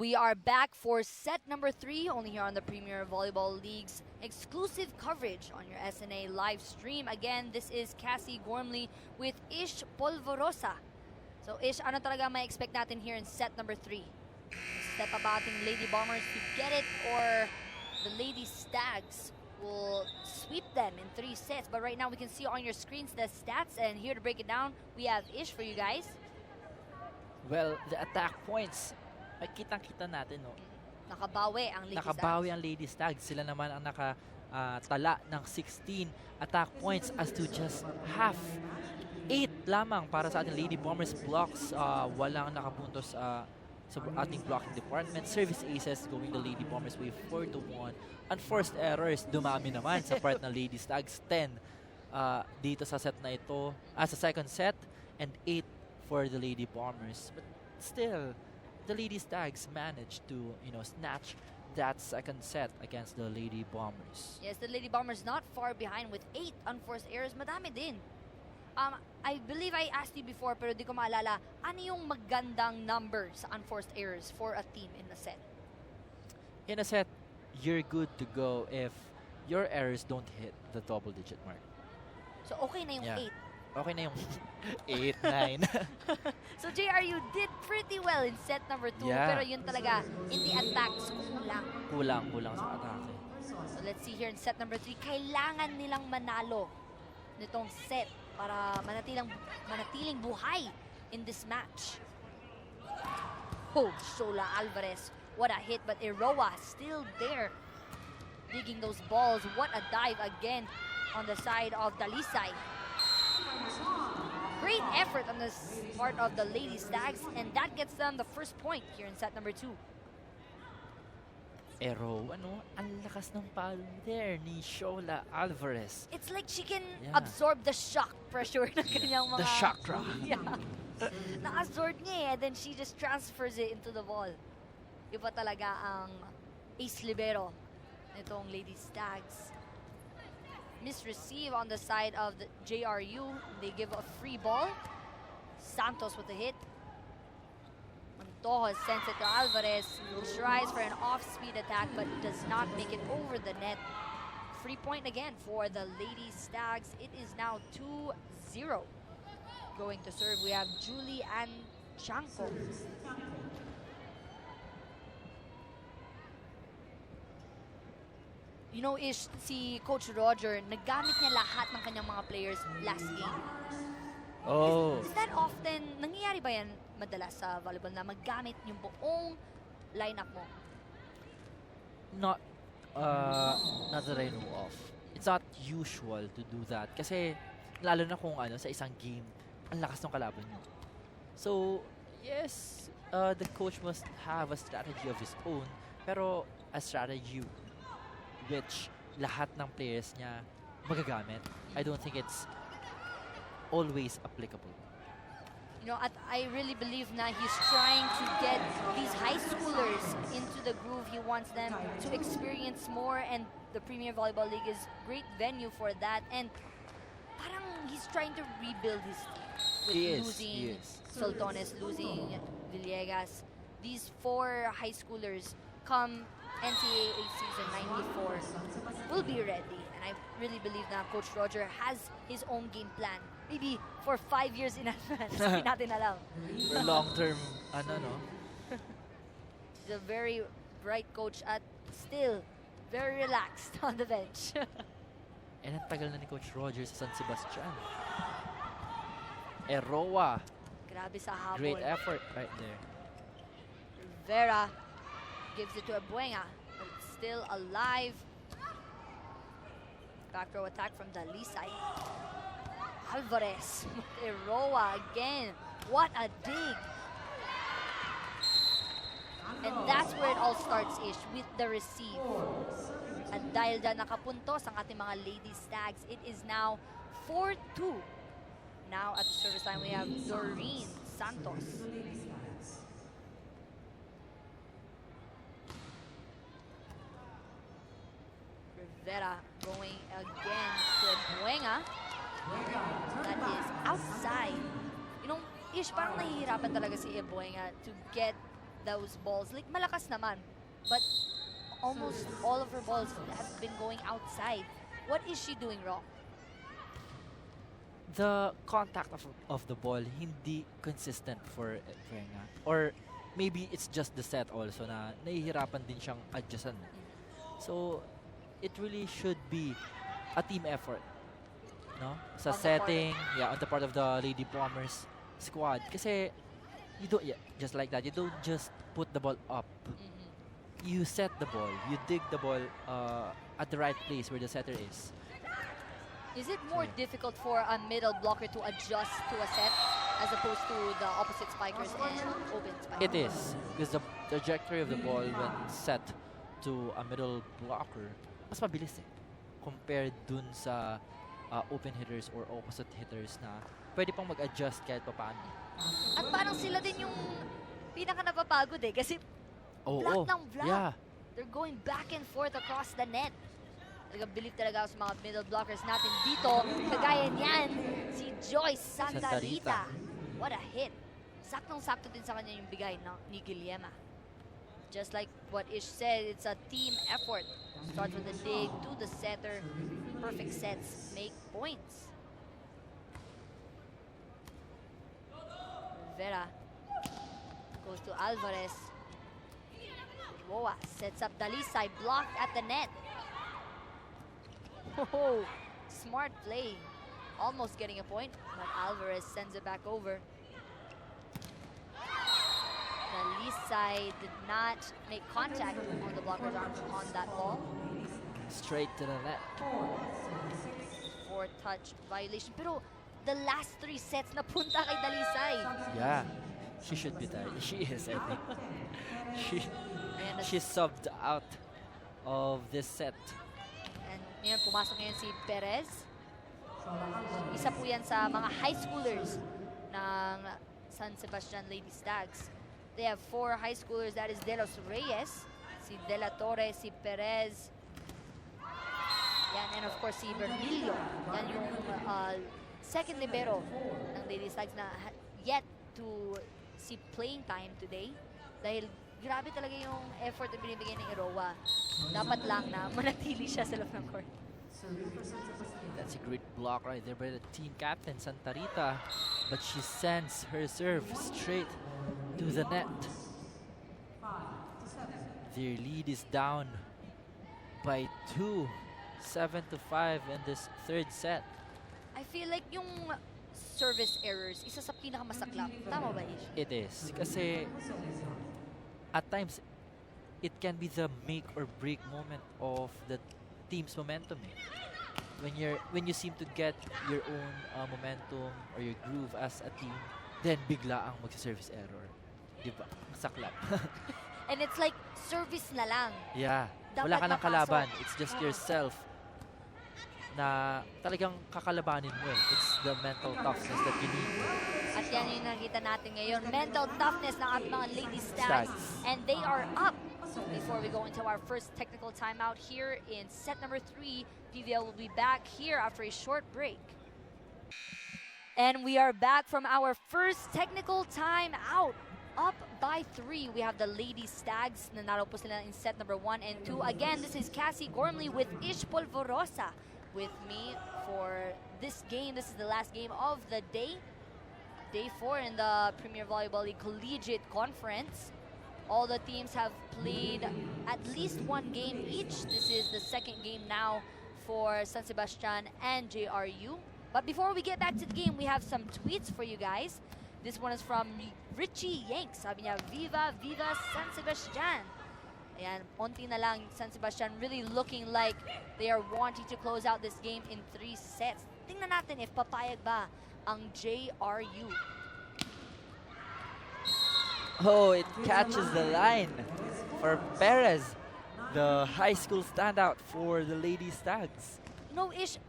We are back for set number 3, only here on the Premier Volleyball League's exclusive coverage on your SNA live stream. Again, this is Cassie Gormley with Ish Polvorosa. So Ish, ano talaga may expect natin here in set number 3? Step up ating Lady Bombers to get it, or the Lady Stags will sweep them in 3 sets. But right now we can see on your screens the stats, and here to break it down, we have Ish for you guys. Well, the attack points, ay kitang-kita natin, no? Nakabawi ang Lady Nakabawi Stags. ang Lady Stags. Sila naman ang nakatala ng 16 attack points as to just half. 8 lamang para sa ating Lady Bombers blocks. Walang nakapuntos sa ating blocking department. Service aces going to Lady Bombers with 4-1. Unforced errors, dumami naman sa part ng Lady Stags. 10 dito sa set na ito, sa second set, and 8 for the Lady Bombers. But still, the Lady Stags managed to, snatch that second set against the Lady Bombers. Yes, the Lady Bombers not far behind with 8 unforced errors. Madami din. I believe I asked you before pero di ko maalala, ano yung magandang number sa unforced errors for a team in a set? In a set, you're good to go if your errors don't hit the double-digit mark. So okay na yung 8. Okay na yung 8, 9. So JRU did pretty well in set number 2, pero yun talaga, in the attacks, kulang. Kulang sa atake. So let's see here in set number 3, kailangan nilang manalo nitong set para manatiling buhay in this match. Oh, Shola Alvarez, what a hit, but Iroa still there, digging those balls. What a dive again on the side of Dalisay. Great effort on this part of the Lady Stags, and that gets them the first point here in set number 2. Pero, ang lakas ng palo there ni Shola Alvarez. It's like she can absorb the shock pressure ng kanyang mga... The chakra. Yeah. Na-absorb niya and then she just transfers it into the ball. Iba talaga ang ace libero nitong Lady Stags. Misreceive on the side of the JRU. They give a free ball. Santos with the hit. Montojo sends it to Alvarez, who tries for an off-speed attack but does not make it over the net. Free point again for the Lady Stags. It is now 2-0. Going to serve, we have Julie and Chanko. Ish, si Coach Roger, naggamit niya lahat ng kanyang mga players last game. Oh. Is that often, nangyayari ba yan madalas sa volleyball na maggamit yung buong lineup mo? Not that I know of. It's not usual to do that. Kasi, lalo na kung sa isang game, ang lakas ng kalaban nyo. So, yes, the coach must have a strategy of his own, pero a strategy which lahat ng players niya magagamit. I don't think it's always applicable. I really believe na he's trying to get these high schoolers into the groove. He wants them to experience more, and the Premier Volleyball League is a great venue for that. And parang he's trying to rebuild his team with losing Soltones, losing Villegas. These 4 high schoolers come NCAA season 94 will be ready, and I really believe that Coach Roger has his own game plan. Maybe for 5 years in advance. Hindi natin alam. For long-term, He's a very bright coach at still very relaxed on the bench. And ang tagal na ni Coach Roger sa San Sebastian. Eroa. Grabe sa habol. Great effort right there. Rivera gives it to Abuenga, but it's still alive. Back row attack from Dalisay. Alvarez, Eroa again. What a dig. And that's where it all starts, Ish, with the receive. At dahil dyan nakapuntos ang ating mga Lady Stags, it is now 4-2. Now at the service line, we have Doreen Santos. Rivera going again to Buenga. That is outside. Ish, parang nahihirapan talaga si Buenga to get those balls. Like, malakas naman. But almost all of her balls have been going outside. What is she doing wrong? The contact of the ball hindi consistent for Venga. Or maybe it's just the set also na nahihirapan din siyang adjustan. So, it really should be a team effort. No? Sa setting, on the part of the Lady Bombers squad. Kasi, you don't, just like that, you don't just put the ball up. You set the ball, you dig the ball at the right place where the setter is. Is it more difficult for a middle blocker to adjust to a set as opposed to the opposite spikers and open spikers? It is, because the trajectory of the ball when set to a middle blocker, mas mabilis compared dun sa open hitters or opposite hitters na pwede pang mag-adjust kahit pa paano. At parang sila din yung pinaka napapagod kasi block ng block. Yeah. They're going back and forth across the net. Talagang believe talaga ako sa mga middle blockers natin dito. Kagaya niyan, si Joyce Santa Rita. What a hit. Saktong-sakto din sa kanya yung bigay ni Guillema. Just like what Ish said, it's a team effort. Start with the dig, to the setter. Perfect sets make points. Rivera goes to Alvarez. Woa sets up Dalisay, blocked at the net. Oh, smart play. Almost getting a point, but Alvarez sends it back over. Dalisay did not make contact on the blocker's arm on that ball. Straight to the net. 4-touch violation. Pero the last 3 sets napunta kay Dalisay. Yeah, she should be tired. She is, I think. She subbed out of this set. And ngayon, pumasok ngayon si Perez. Isa po yan sa mga high schoolers ng San Sebastian Lady Stags. They have 4 high schoolers. That is De Los Reyes, si De La Torre, si Perez. Yan, and of course si Bernillo. Yan yung second libero ng Lady Stags na yet to see playing time today. Dahil grabe talaga yung effort na binibigay ng Iroa. Dapat lang na manatili siya sa loob ng court. That's a great block right there by the team captain, Santa Rita. But she sends her serve straight to the net. Their lead is down by 2, 7-5 in this third set. I feel like yung service errors, isa sa pinakamasaklap. Tama ba, Ish? It is. Kasi at times, it can be the make or break moment of the team's momentum. When you seem to get your own momentum or your groove as a team, then bigla ang magsa-service error. Diba? Saklap. And it's like service na lang. Yeah. Dapat Wala ka ng mapasok. kalaban. It's just yourself na talagang kakalabanin mo. It's the mental toughness that you need. At yan yung nakita natin ngayon. Mental toughness ng ating mga Lady Stags. Stags. And they are up. Before we go into our first technical timeout here in set number 3, PVL will be back here after a short break. And we are back from our first technical timeout. Up by 3, we have the Lady Stags. Nanalo po sila in set number 1 and 2. Again, this is Cassie Gormley with Ish Polvorosa with me for this game. This is the last game of the day. Day 4 in the Premier Volleyball League Collegiate Conference. All the teams have played at least 1 game each. This is the second game now for San Sebastian and JRU. But before we get back to the game, we have some tweets for you guys. This one is from Richie Yanks. Sabi niya, Viva, Viva San Sebastian. Ayan, onti na lang San Sebastian really looking like they are wanting to close out this game in 3 sets. Tingnan natin if papayag ba ang JRU. Oh, it catches the line for Perez, the high school standout for the Lady Stags. No, Ish,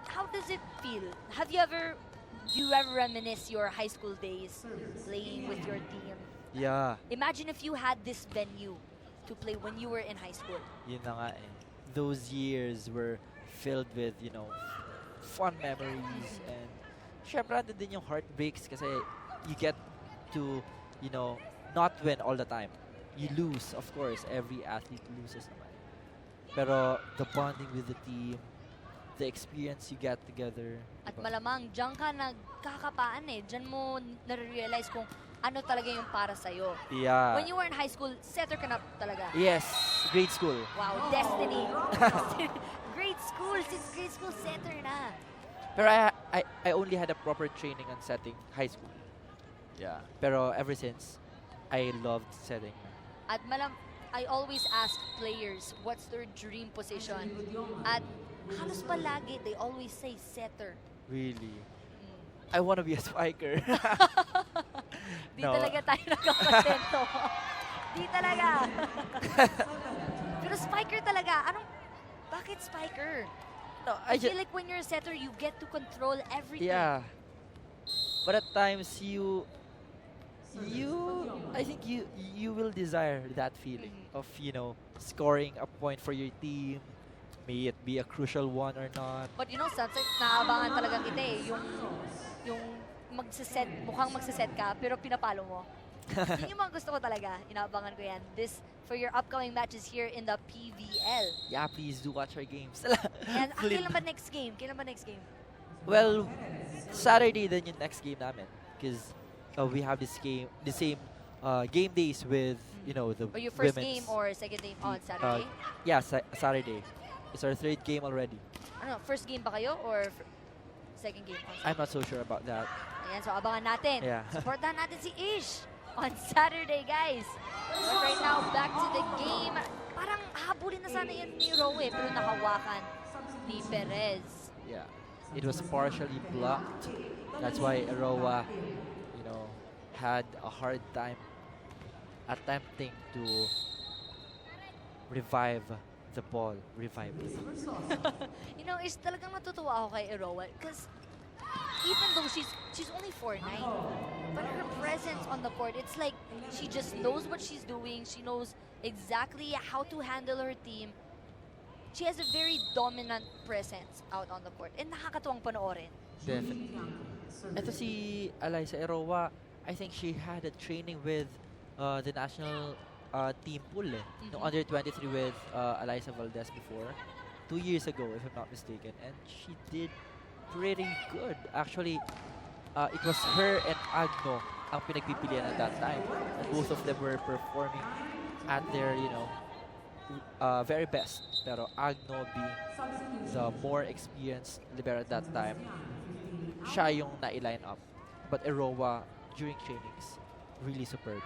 how does it feel? Do you ever reminisce your high school days playing with your team? Yeah. Imagine if you had this venue to play when you were in high school. Yun na nga eh. Those years were filled with, fun memories and syempre andun din yung heartbreaks kasi you get to, not win all the time. You lose, of course. Every athlete loses naman. Pero the bonding with the team, the experience you get together. At diba? malamang, diyan ka nagkakapaan eh. Diyan mo nare-realize kung ano talaga yung para sa'yo. Yeah. When you were in high school, setter ka na talaga. Yes, grade school. Wow, destiny. Grade school, since grade school, setter na. Pero I only had a proper training on setting high school. Yeah. Pero ever since, I loved setting. At I always ask players, what's their dream position? At halos palagi, they always say setter. Really? I want to be a spiker. Di No. talaga tayo nagkakonsento. Di talaga. Pero spiker talaga. Bakit spiker? No, I feel like when you're a setter, you get to control everything. Yeah. But at times I think you will desire that feeling of, scoring a point for your team, may it be a crucial one or not. But sometimes naabangan talaga kita eh. Yung mukhang magsiset ka, pero pinapalo mo. Yun yung mga gusto ko talaga. Inaabangan ko yan. This, for your upcoming matches here in the PVL. Yeah, please do watch our games. And Please. kailan ba next game? Well, Saturday din yung next game namin. Because we have the same game days with, the Or your first women's. game or second game on Saturday? Yeah, Saturday. It's our third game already. First game ba kayo or second game on Saturday? I'm not so sure about that. Ayan, so abangan natin. Yeah. Supportahan natin si Ish on Saturday, guys. But right now, back to the game. Parang habulin na sana yun ni Rowe, pero nakawakan ni Perez. Yeah. It was partially blocked. That's why Aroa, had a hard time attempting to revive the ball. Ish, talagang natutuwa ako kay Eroa because even though she's only 4'9", but her presence on the court, it's like she just knows what she's doing. She knows exactly how to handle her team. She has a very dominant presence out on the court and nakakatuwang panoorin. Definitely. Ito si Alyssa Eroa, I think she had a training with the national team pool no, under 23 with Alyssa Valdez before 2 years ago if I'm not mistaken, and she did pretty good actually. It was her and Agno ang pinagpipilian at that time, and both of them were performing at their very best, pero Agno being the more experienced libero at that time, siya yung na-line up, but Eroa during trainings, really superb.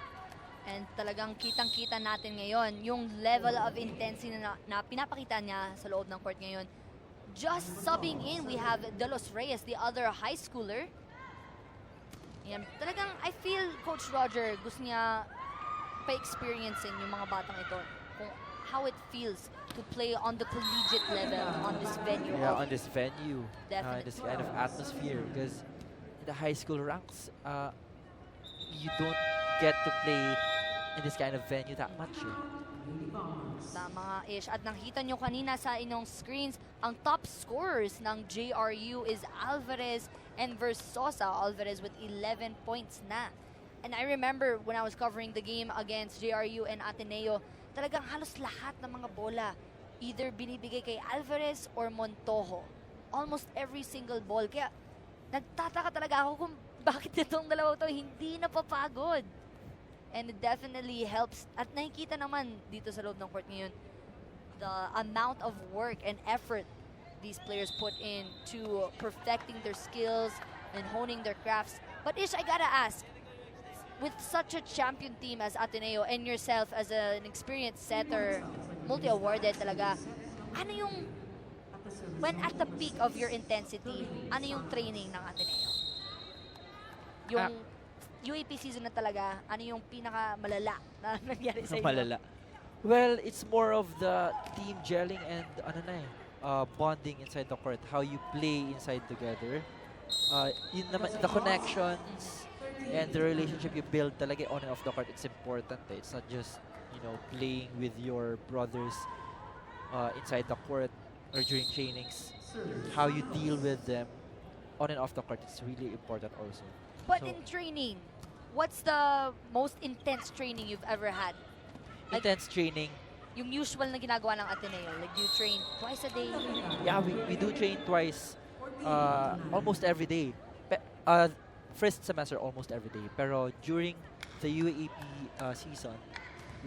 And talagang kitang-kita natin ngayon yung level of intensity na pinapakita niya sa loob ng court ngayon. Just subbing in, we have De Los Reyes, the other high schooler. Yan, talagang I feel Coach Roger gusto niya pa-experiencing yung mga batang ito. Kung how it feels to play on the collegiate level on this venue. Yeah, on this venue. Definitely. This kind of atmosphere, because in the high school ranks, you don't get to play in this kind of venue that much. Tama nga, Ish. At nakita nyo kanina sa inyong screens, ang top scorers ng JRU is Alvarez and Versosa. Alvarez with 11 points na. And I remember when I was covering the game against JRU and Ateneo, talagang halos lahat ng mga bola either binibigay kay Alvarez or Montojo. Almost every single ball. Kaya nagtataka talaga ako kung bakit itong dalawa to hindi napapagod. And it definitely helps. At nakikita naman dito sa loob ng court ngayon the amount of work and effort these players put in to perfecting their skills and honing their crafts. But Ish, I gotta ask, with such a champion team as Ateneo and yourself as an experienced setter, multi-awarded talaga, ano yung, when at the peak of your intensity, ano yung training ng Ateneo? Yung UAP season na talaga, ano yung pinaka-malala na nangyari sa inyo? Malala. Well, it's more of the team gelling and bonding inside the court, how you play inside together. Yun naman, the connections and the relationship you build talaga on and off the court, it's important. It's not just, playing with your brothers inside the court or during trainings. How you deal with them on and off the court, it's really important also. But So, in training, What's the most intense training you've ever had? Like, Intense training. yung usual na ginagawa ng Ateneo. Like, do you train twice a day? Yeah, we do train twice, almost every day. First semester, almost every day. Pero during the UAAP season,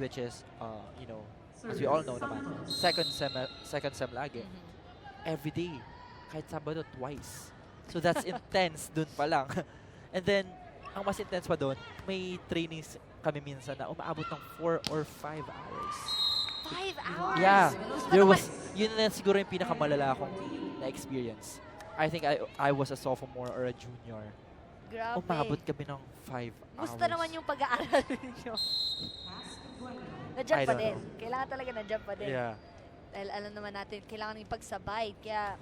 which is, as we all know naman, second sem lagi, every day, kahit Sabado, twice. So that's intense dun pa lang. And then, ang mas intense pa dun, may trainings kami minsan na umaabot ng 4 or 5 hours. 5 hours? Yeah, Gusto there naman- was, yun na siguro yung pinakamalala akong na-experience. I think I was a sophomore or a junior. Grabe. Umabot kami ng 5 hours. Musta naman yung pag-aaral ninyo? Nandiyan I pa don't din. know. Kailangan talaga nandiyan pa din. Yeah. Dahil alam naman natin, kailangan yung pagsabay. Kaya,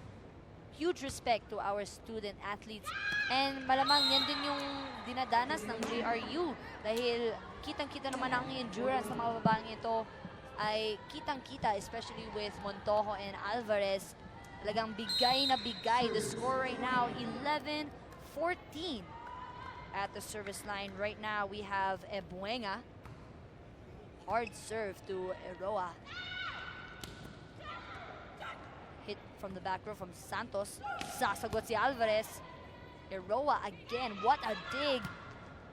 huge respect to our student athletes. And malamang yan din yung dinadanas ng JRU. Dahil kitang-kita naman ang endurance ng mga babaeng ito ay kitang-kita, especially with Montojo and Alvarez. Talagang bigay na bigay. The score right now, 11-14 at the service line. Right now, we have Ebuenga. Hard serve to Eroa. Hit from the back row from Santos. Sasagot si Alvarez. Eroa again. What a dig.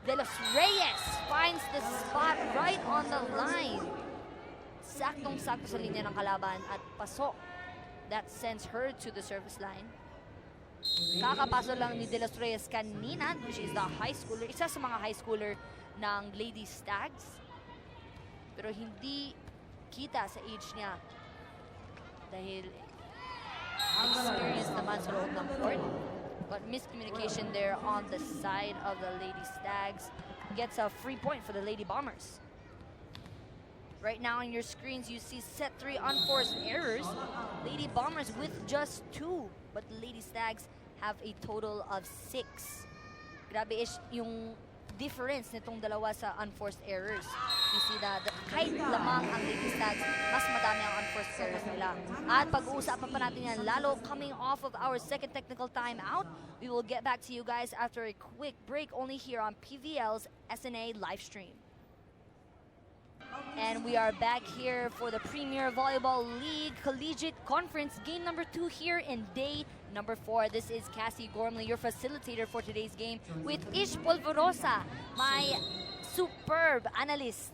De Los Reyes finds the spot right on the line. Saktong-sakto sa linya ng kalaban at pasok. That sends her to the service line. Kakapaso lang ni De Los Reyes kanina, which is the high schooler. Isa sa mga high schooler ng Lady Stags. Pero hindi kita sa age niya. Dahil experience naman sa loob ng court. But miscommunication there on the side of the Lady Stags. Gets a free point for the Lady Bombers. Right now on your screens, you see set 3 unforced errors. Lady Bombers with just 2. But the Lady Stags have a total of 6. Grabe is yung difference nitong dalawa sa unforced errors. You see that kahit lamang ang Lady Stags, mas madami ang unforced errors nila. At pag-uusapan pa natin yan, lalo coming off of our second technical timeout, we will get back to you guys after a quick break only here on PVL's SNA live stream. And we are back here for the Premier Volleyball League Collegiate Conference, game number 2 here in day number 4. This is Cassie Gormley, your facilitator for today's game, with Ish Polvorosa, my superb analyst.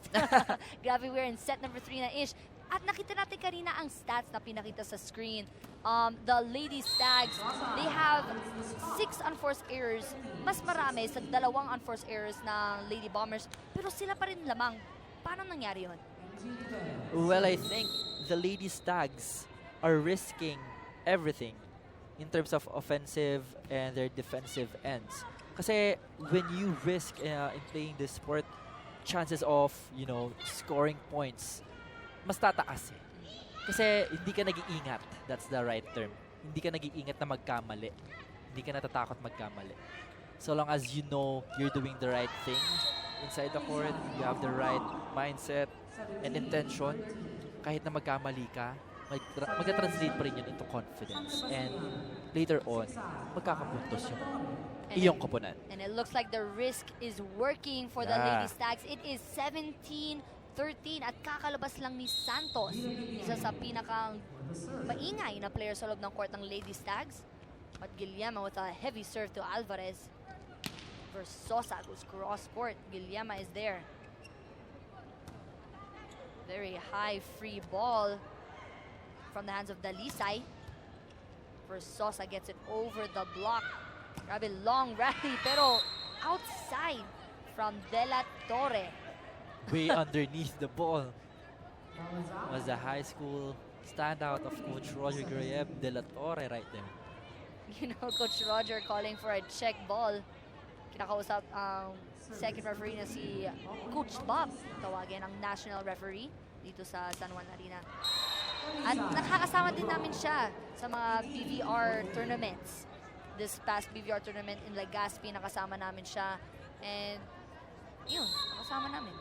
Grabe, we're in set number 3 na, Ish. At nakita natin kanina ang stats na pinakita sa screen. The Lady Stags, they have 6 unforced errors. Mas marami sa 2 unforced errors ng Lady Bombers. Pero sila pa rin lamang. Paano nangyari yun? Well, I think the Lady Stags are risking everything in terms of offensive and their defensive ends. Kasi when you risk in playing this sport, chances of, scoring points, mas tataas eh. Kasi hindi ka nag-iingat. That's the right term. Hindi ka nag-iingat na magkamali. Hindi ka natatakot magkamali. So long as you know you're doing the right thing inside the court, you have the right mindset and intention, kahit na magkamali ka, mag-translate pa rin yun into confidence. And later on, magkakapuntos yung iyong koponan. And it looks like the risk is working for the Lady Stags. It is 17-13 at kakalabas lang ni Santos. Isa sa pinakang maingay na player sa loob ng court ng Lady Stags. But Guillema with a heavy serve to Alvarez. Versosa goes cross court. Guillema is there. Very high free ball from the hands of Dalisay. Versosa gets it over the block. Grabe, long rally pero outside from De La Torre. Way underneath the ball was the high school standout of Coach Roger Grayeb, De La Torre right there. You know, Coach Roger calling for a check ball. Kinakausap ang second referee na si Coach Bob. Tawagin ang national referee dito sa San Juan Arena. At nakakasama din namin siya sa mga PVR tournaments. This past PVR tournament in Legazpi, nakasama namin siya. And yun, nakasama namin.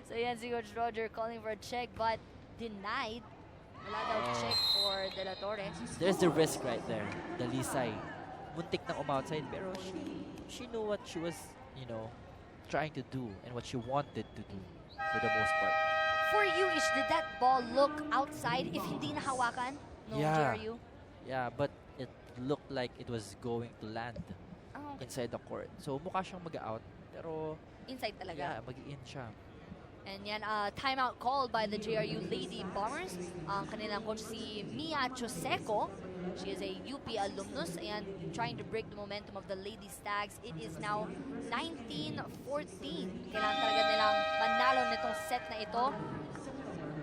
So yan si Coach Roger calling for a check but denied. Wala daw check for De La Torre. There's the risk right there. Dalisay muntik nang outside pero she knew what she was, you know, trying to do and what she wanted to do for the most part. For you, Ish, did that ball look outside if hindi nahawakan? No, Yeah. JRU? Yeah, but it looked like it was going to land Oh, okay. inside the court. So mukha siyang mag-out pero Inside talaga. yeah, mag-in siya. And yan, timeout called by the JRU Lady Bombers. Ang kanilang coach si Mia Choseco. She is a UP alumnus and trying to break the momentum of the Lady Stags. It is now 19-14. Kailangan talaga nilang manalo nitong set na ito.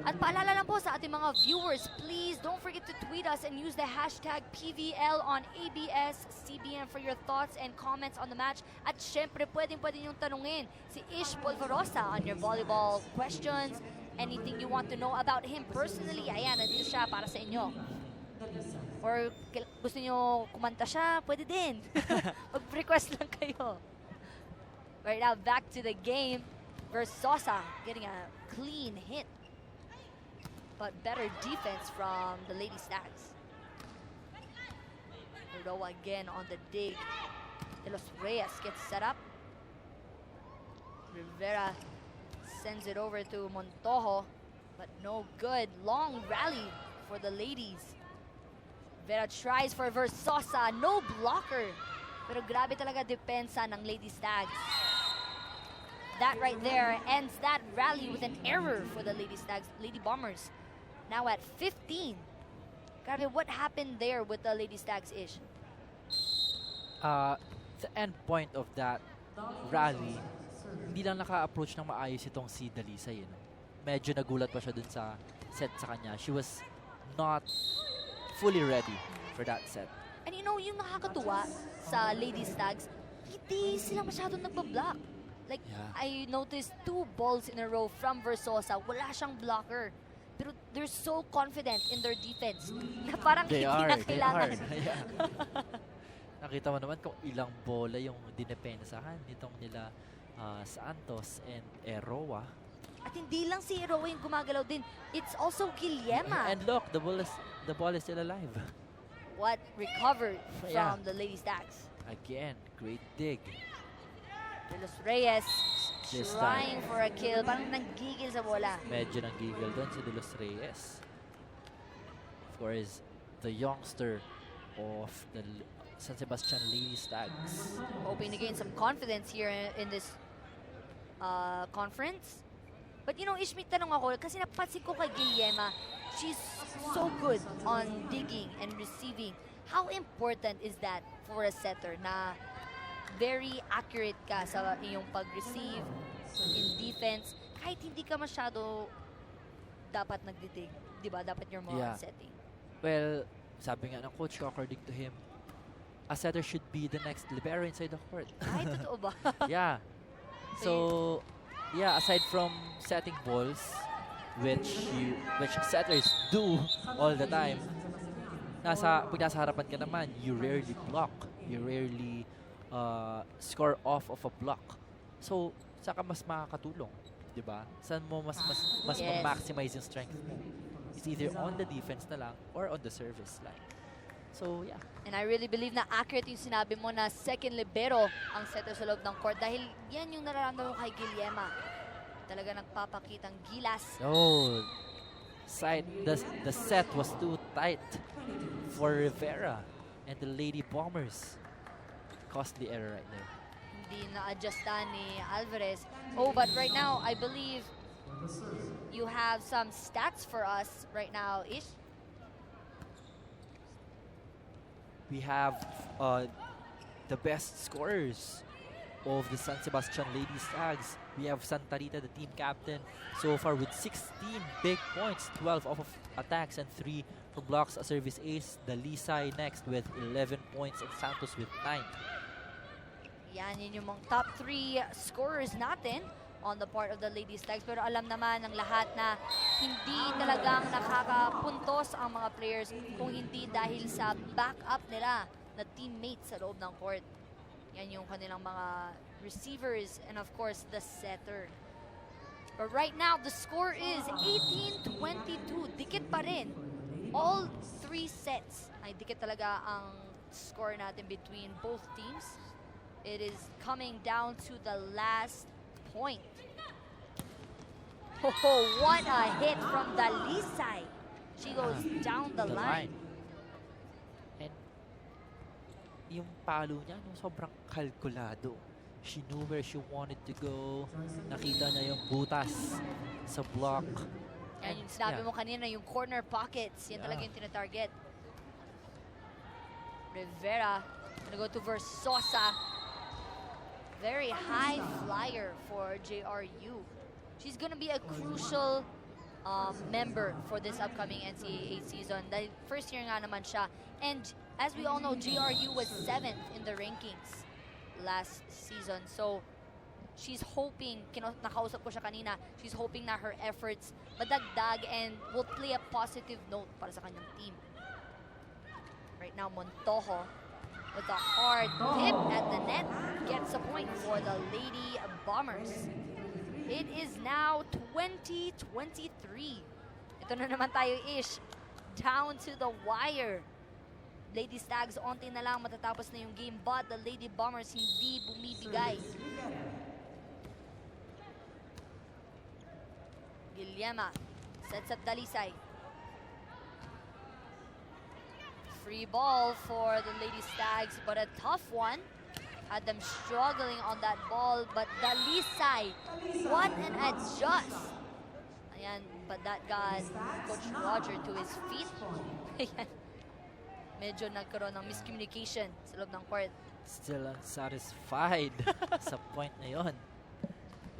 At paalala lang po sa ating mga viewers, please don't forget to tweet us and use the hashtag PVL on ABS-CBN for your thoughts and comments on the match. At syempre, pwede niyong tanungin si Ish Polvorosa on your volleyball questions, anything you want to know about him personally. Ayan, nandito siya para sa inyo. Or gusto niyo kumanta siya, pwede din. Mag-request lang kayo. Right now, back to the game. Versosa getting a clean hit. But better defense from the Lady Stags. Roa again on the dig. De Los Reyes gets set up. Rivera sends it over to Montojo, but no good. Long rally for the ladies. Rivera tries for Versosa, no blocker. Pero grabe talaga depensa ng Lady Stags. That right there ends that rally with an error for the Lady Stags, Lady Bombers. Now at 15. Grabe, what happened there with the Lady Stags, Ish? The end point of that rally, hindi lang naka-approach ng maayos itong si Dalisay. Medyo nagulat pa siya dun sa set sa kanya. She was not fully ready for that set. And you know, yung nakakatuwa sa Lady Stags, hindi sila masyadong nagpa-block. Like, Yeah. I noticed 2 balls in a row from Versosa. Wala siyang blocker. Pero they're so confident in their defense na parang They hindi are, na kailangan. Yeah. Nakita mo naman kung ilang bola yung dinepensahan nitong nila Santos and Eroa. At hindi lang si Eroa yung gumagalaw din. It's also Guillema. And look, the ball is still alive. What recovered Yeah. from the Lady Stags. Again, great dig. De Los Reyes This trying for a kill. Parang nanggigil sa bola. Medyo nanggigil doon si De Los Reyes. Of course, the youngster of the San Sebastian Lady Stags. Hoping to gain some confidence here in this conference. But you know, Ishmi, tanong ako, kasi napansin ko kay Guillema, she's so good on digging and receiving. How important is that for a setter na very accurate ka sa iyong pag-receive in defense, kahit hindi ka masyado dapat nagdidig, di ba? Dapat you're more on setting. Well, sabi nga ng coach ko, according to him, a setter should be the next libero inside the court. Ay, totoo ba? Yeah. So, yeah, aside from setting balls, which setters do all the time, pag nasa harapan ka naman, you rarely block. You rarely score off of a block. So, saka mas makakatulong, 'di ba? Saan mo mas Yes. ma-maximize yung strength mo? It's either on the defense na lang or on the service line. So, yeah. And I really believe na accurate yung sinabi mo na second libero ang setter sa loob ng court dahil yan yung nararamdaman ko kay Guillema. Talaga nagpapakitang gilas. Oh, the set was too tight for Rivera and the Lady Bombers. Costly error right there. Hindi na-adjustan ni Alvarez. Oh, but right now, I believe you have some stats for us right now, Ish. We have the best scorers of the San Sebastian Lady Stags. We have Santa Rita, the team captain, so far with 16 big points, 12 off of attacks and 3 for blocks, a service ace. Dalisay next with 11 points and Santos with 9. Yan, yun yung mga top 3 scorers natin on the part of the Lady Stags. Pero alam naman ng lahat na hindi talagang nakakapuntos ang mga players kung hindi dahil sa backup nila na teammates sa loob ng court. Yan yung kanilang mga receivers and of course the setter. But right now, the score is 18-22. Dikit pa rin. All 3 sets ay dikit talaga ang score natin between both teams. It is coming down to the last point. Oh, what a hit from Dalisay. She goes down the line. And yung palo niya, no, sobrang kalkulado. She knew where she wanted to go. Nakita niya yung butas sa block. Yan yung sinabi mo kanina, yung corner pockets. Yan talaga yung tinatarget. Rivera gonna go to Versosa. Very high flyer for JRU. She's gonna be a crucial member for this upcoming NCAA season. Dahil first year nga naman siya. And as we all know, JRU was 7th in the rankings last season. So, she's hoping, nakausap ko siya kanina, she's hoping na her efforts madagdag and will play a positive note para sa kanyang team. Right now, Montojo with a hard tip at the net gets a point for the Lady Bombers. It is now 2023. Ito na naman tayo, Ish. Down to the wire. Lady Stags, onti na lang matatapos na yung game, but the Lady Bombers hindi bumibigay. Guillema sets up Dalisay. Free ball for the Lady Stags, but a tough one. Had them struggling on that ball, but Dalisay, what an adjust. Ayan, but that got Coach Roger to his feet. Ayan. Medyo nagkaroon ng miscommunication sa loob ng court. Still unsatisfied sa point na yun.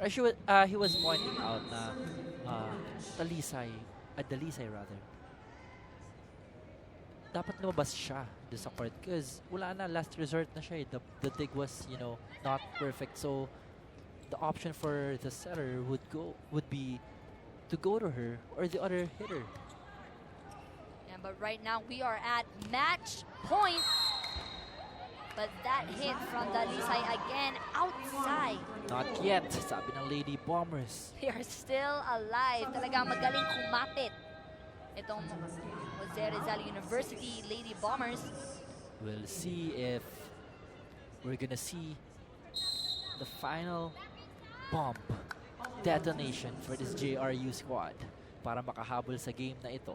He was pointing out na Dalisay rather. Dapat lumabas siya doon sa court because wala na, last resort na siya. The dig was, not perfect. So the option for the setter would be to go to her or the other hitter. But right now we are at match point. But that hit from Dalisay again outside. Not yet, sabi ng Lady Bombers. They are still alive. Talagang magaling kumapit itong Jose Rizal University Lady Bombers. We'll see if we're gonna see the final bomb detonation for this JRU squad para makahabol sa game na ito.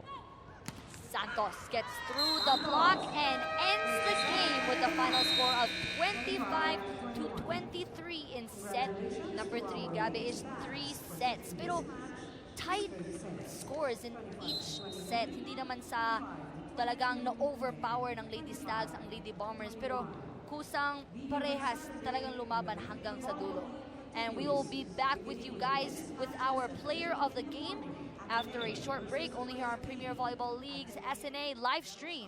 Santos gets through the block and ends the game with the final score of 25-23 in set number 3. Grabe, is 3 sets. Pero tight scores in each set. Hindi naman sa talagang na-overpower ng Lady Stags ang Lady Bombers. Pero kusang parehas talagang lumaban hanggang sa dulo. And we will be back with you guys with our player of the game after a short break, only here on Premier Volleyball League's SNA live stream.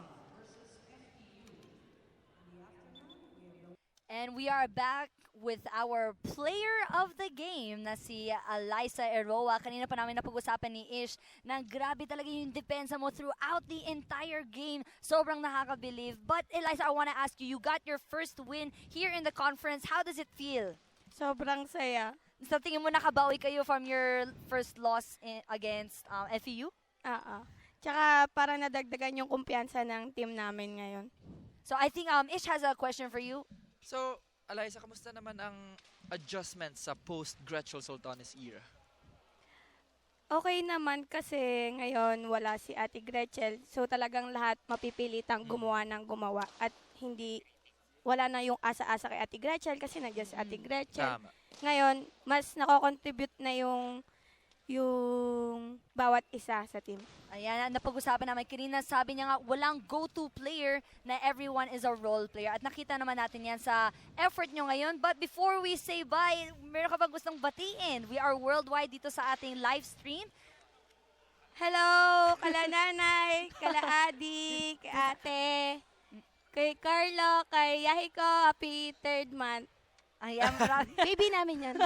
And we are back with our player of the game na si Alyssa Eroa. Kanina pa namin napag-usapan ni Ish na grabe talaga yung depensa mo throughout the entire game. Sobrang nakaka-believe. But Alyssa, I want to ask you, you got your first win here in the conference. How does it feel? Sobrang saya. Sa tingin mo nakabawi kayo from your first loss against FEU? Tsaka para nadagdagan yung kumpiyansa ng team namin ngayon. So I think Ish has a question for you. So, Alyssa, kamusta naman ang adjustment sa post-Gretchen Sultanes era? Okay naman kasi ngayon wala si Ate Gretchen. So talagang lahat mapipilitang gumawa ng gumawa at wala na yung asa-asa kay Ate Gretchen kasi nandiyan si Ate Gretchen. Tama. Ngayon, mas nako-contribute na yung bawat isa sa team. Ayan, napag-usapan namin kanina, sabi niya nga, walang go-to player na everyone is a role player. At nakita naman natin yan sa effort nyo ngayon. But before we say bye, meron ka bang gustong batiin? We are worldwide dito sa ating live stream. Hello, kala nanay, kala Adi, kay ate, kay Carlo, kay Yahiko, happy 3rd month. Ayan, baby namin yan.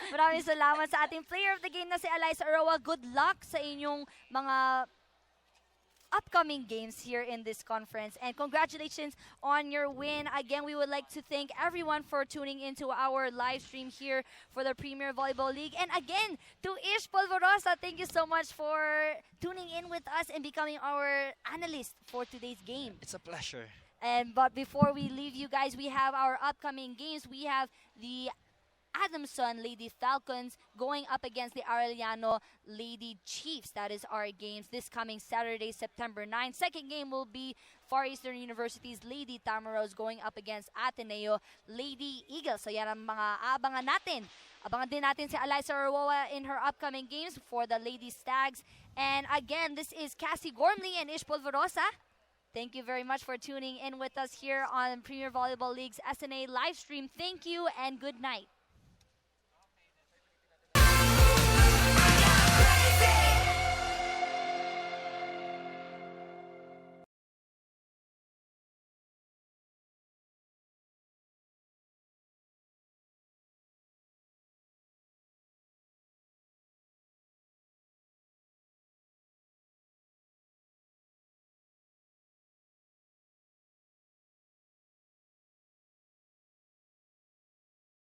Maraming salamat sa ating player of the game na si Alyssa Eroa. Good luck sa inyong mga upcoming games here in this conference. And congratulations on your win. Again, we would like to thank everyone for tuning into our live stream here for the Premier Volleyball League. And again, to Ish Polvorosa, thank you so much for tuning in with us and becoming our analyst for today's game. It's a pleasure. But before we leave you guys, we have our upcoming games. We have the Adamson Lady Falcons going up against the Arellano Lady Chiefs. That is our games this coming Saturday, September 9. Second game will be Far Eastern University's Lady Tamaros going up against Ateneo Lady Eagles. So yan ang mga abangan natin. Abangan din natin si Alyssa Arwoa in her upcoming games for the Lady Stags. And again, this is Cassie Gormley and Ish Polvorosa. Thank you very much for tuning in with us here on Premier Volleyball League's SNA live stream. Thank you and good night.